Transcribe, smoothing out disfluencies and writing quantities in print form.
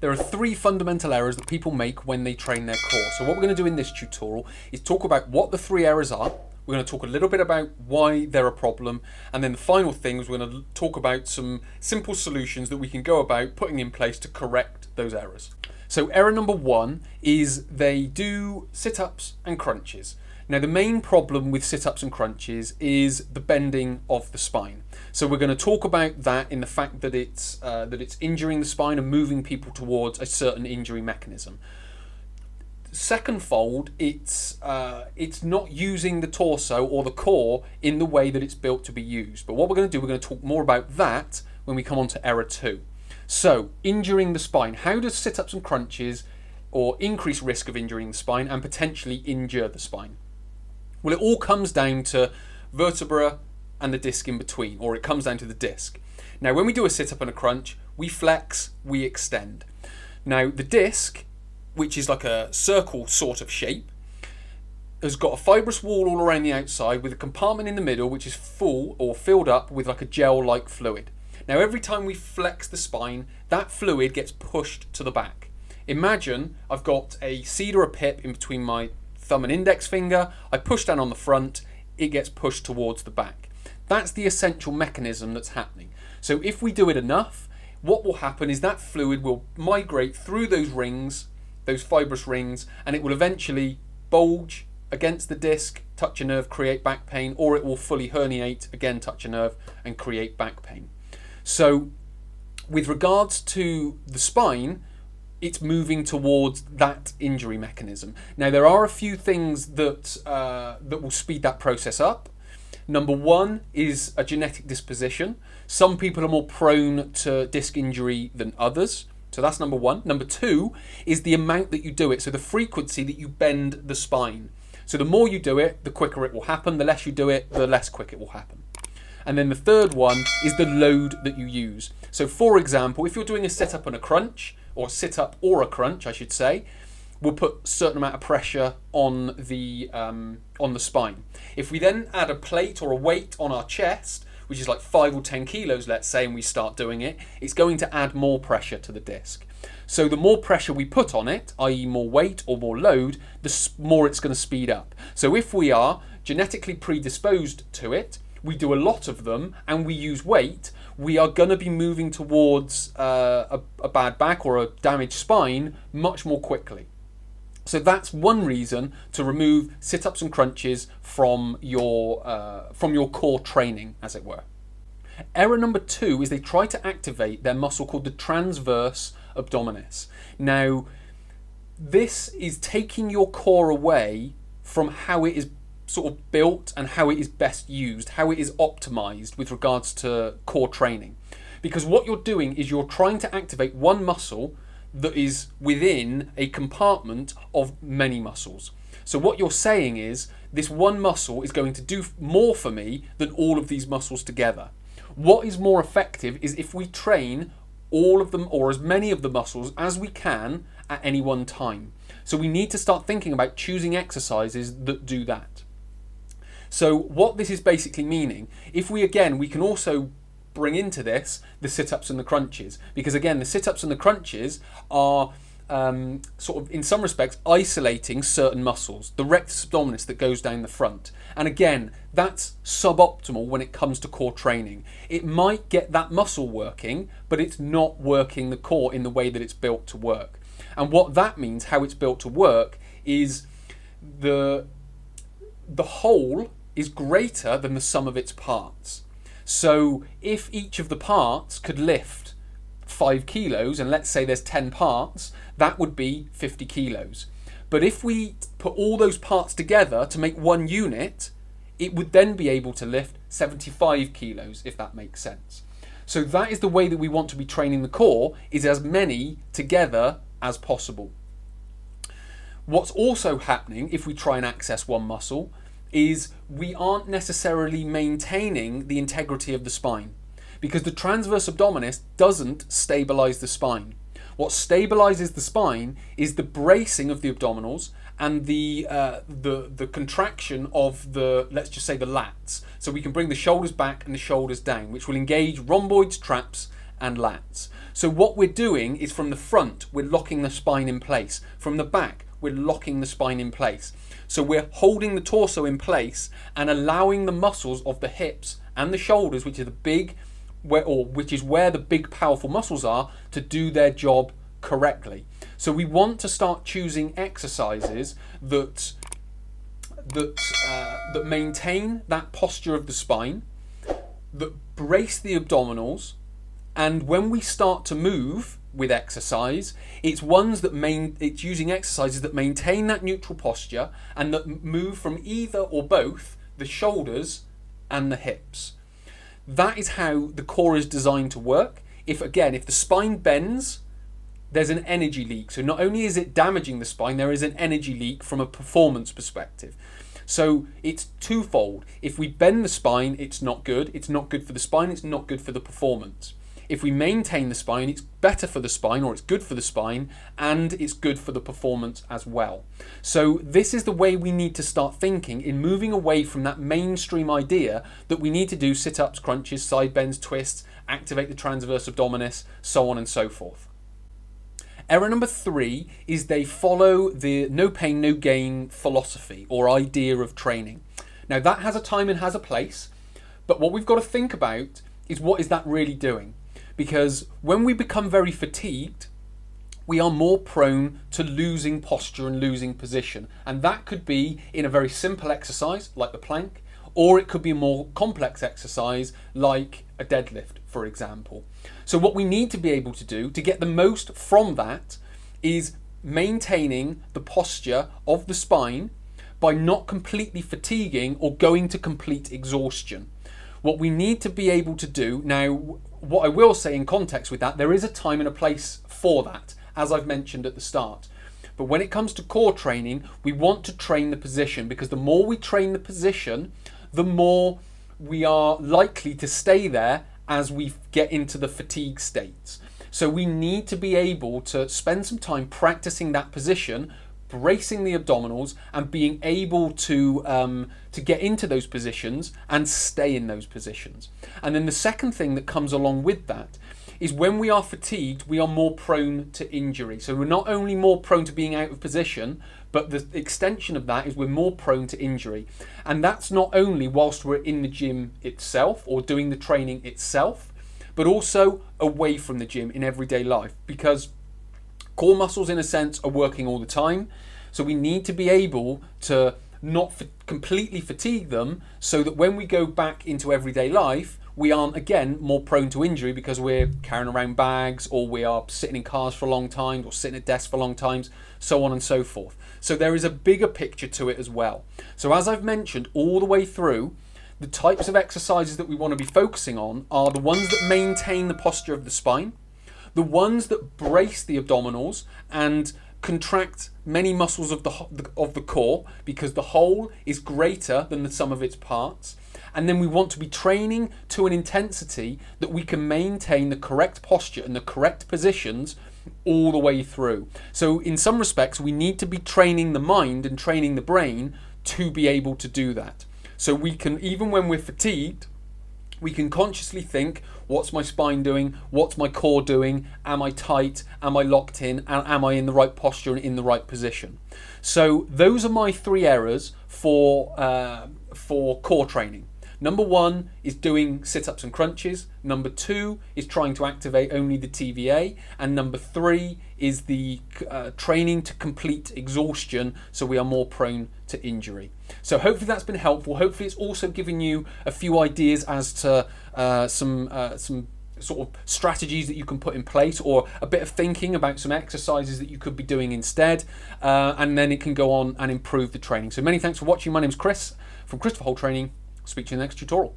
There are three fundamental errors that people make when they train their core. So what we're going to do in this tutorial is talk about what the three errors are. We're going to talk a little bit about why they're a problem, and then the final thing is we're going to talk about some simple solutions that we can go about putting in place to correct those errors. So error number one is they do sit-ups and crunches. Now the main problem with sit-ups and crunches is the bending of the spine. So we're going to talk about that in the fact that it's injuring the spine and moving people towards a certain injury mechanism. Second fold, it's not using the torso or the core in the way that it's built to be used. But what we're going to do, we're going to talk more about that when we come on to error two. So injuring the spine. How does sit-ups and crunches or increase risk of injuring the spine and potentially injure the spine? Well, it all comes down to vertebra and the disc in between, or it comes down to the disc. Now, when we do a sit-up and a crunch, we flex, we extend. Now, the disc, which is like a circle sort of shape, has got a fibrous wall all around the outside with a compartment in the middle which is full or filled up with like a gel-like fluid. Now, every time we flex the spine, that fluid gets pushed to the back. Imagine I've got a seed or a pip in between my thumb and index finger. I push down on the front, it gets pushed towards the back. That's the essential mechanism that's happening. So if we do it enough, what will happen is that fluid will migrate through those rings, those fibrous rings, and it will eventually bulge against the disc, touch a nerve, create back pain, or it will fully herniate, again touch a nerve, and create back pain. So with regards to the spine, it's moving towards that injury mechanism. Now, there are a few things that will speed that process up. Number one is a genetic disposition. Some people are more prone to disc injury than others. So that's number one. Number two is the amount that you do it. So the frequency that you bend the spine. So the more you do it, the quicker it will happen. The less you do it, the less quick it will happen. And then the third one is the load that you use. So for example, if you're doing a sit-up and a crunch, or sit-up or a crunch, I should say, we'll put a certain amount of pressure on the spine. If we then add a plate or a weight on our chest, which is like 5 or 10 kilos, let's say, and we start doing it, it's going to add more pressure to the disc. So the more pressure we put on it, i.e. more weight or more load, the more it's going to speed up. So if we are genetically predisposed to it, we do a lot of them, and we use weight, we are going to be moving towards a bad back or a damaged spine much more quickly. So that's one reason to remove sit-ups and crunches from your core training, as it were. Error number two is they try to activate their muscle called the transverse abdominis. Now, this is taking your core away from how it is sort of built and how it is best used, how it is optimized with regards to core training. Because what you're doing is you're trying to activate one muscle that is within a compartment of many muscles. So what you're saying is this one muscle is going to do more for me than all of these muscles together. What is more effective is if we train all of them or as many of the muscles as we can at any one time. So we need to start thinking about choosing exercises that do that. So what this is basically meaning, if we can also bring into this the sit-ups and the crunches, because again, the sit-ups and the crunches are sort of in some respects isolating certain muscles, the rectus abdominis that goes down the front. And again, that's suboptimal when it comes to core training. It might get that muscle working, but it's not working the core in the way that it's built to work. And what that means, how it's built to work, is the whole is greater than the sum of its parts. So if each of the parts could lift 5 kilos, and let's say there's 10 parts, that would be 50 kilos. But if we put all those parts together to make one unit, it would then be able to lift 75 kilos, if that makes sense. So that is the way that we want to be training the core, is as many together as possible. What's also happening if we try and access one muscle is we aren't necessarily maintaining the integrity of the spine, because the transverse abdominis doesn't stabilize the spine. What stabilizes the spine is the bracing of the abdominals and the contraction of the, let's just say, the lats. So we can bring the shoulders back and the shoulders down, which will engage rhomboids, traps, and lats. So what we're doing is from the front, we're locking the spine in place. From the back, we're locking the spine in place. So we're holding the torso in place and allowing the muscles of the hips and the shoulders, which is where the big powerful muscles are, to do their job correctly. So we want to start choosing exercises that maintain that posture of the spine, that brace the abdominals, and when we start to move with exercise, it's using exercises that maintain that neutral posture and that move from either or both the shoulders and the hips. That is how the core is designed to work. If the spine bends, there's an energy leak. So not only is it damaging the spine, there is an energy leak from a performance perspective. So it's twofold. If we bend the spine, it's not good. It's not good for the spine, it's not good for the performance. If we maintain the spine, it's better for the spine, or it's good for the spine, and it's good for the performance as well. So this is the way we need to start thinking in moving away from that mainstream idea that we need to do sit-ups, crunches, side bends, twists, activate the transverse abdominis, so on and so forth. Error number 3 is they follow the no pain, no gain philosophy or idea of training. Now that has a time and has a place, but what we've got to think about is what is that really doing? Because when we become very fatigued, we are more prone to losing posture and losing position. And that could be in a very simple exercise like the plank, or it could be a more complex exercise like a deadlift, for example. So what we need to be able to do to get the most from that is maintaining the posture of the spine by not completely fatiguing or going to complete exhaustion. What we need to be able to do, now what I will say in context with that, there is a time and a place for that, as I've mentioned at the start. But when it comes to core training, we want to train the position, because the more we train the position, the more we are likely to stay there as we get into the fatigue states. So we need to be able to spend some time practicing that position, bracing the abdominals, and being able to get into those positions and stay in those positions. And then the second thing that comes along with that is when we are fatigued, we are more prone to injury. So we're not only more prone to being out of position, but the extension of that is we're more prone to injury. And that's not only whilst we're in the gym itself or doing the training itself, but also away from the gym in everyday life, because core muscles in a sense are working all the time. So we need to be able to not completely fatigue them, so that when we go back into everyday life, we aren't again more prone to injury because we're carrying around bags, or we are sitting in cars for a long time, or sitting at desks for long times, so on and so forth. So there is a bigger picture to it as well. So as I've mentioned all the way through, the types of exercises that we want to be focusing on are the ones that maintain the posture of the spine, the ones that brace the abdominals and contract many muscles of the core, because the whole is greater than the sum of its parts. And then we want to be training to an intensity that we can maintain the correct posture and the correct positions all the way through. So in some respects, we need to be training the mind and training the brain to be able to do that. So we can, even when we're fatigued, we can consciously think, what's my spine doing? What's my core doing? Am I tight? Am I locked in? And am I in the right posture and in the right position? So those are my 3 errors for core training. Number 1 is doing sit-ups and crunches. Number 2 is trying to activate only the TVA. And number 3 is the training to complete exhaustion, so we are more prone to injury. So hopefully that's been helpful. Hopefully it's also given you a few ideas as to some sort of strategies that you can put in place, or a bit of thinking about some exercises that you could be doing instead, and then it can go on and improve the training. So many thanks for watching. My name's Chris from Christopher Holt Training. Speak to you in the next tutorial.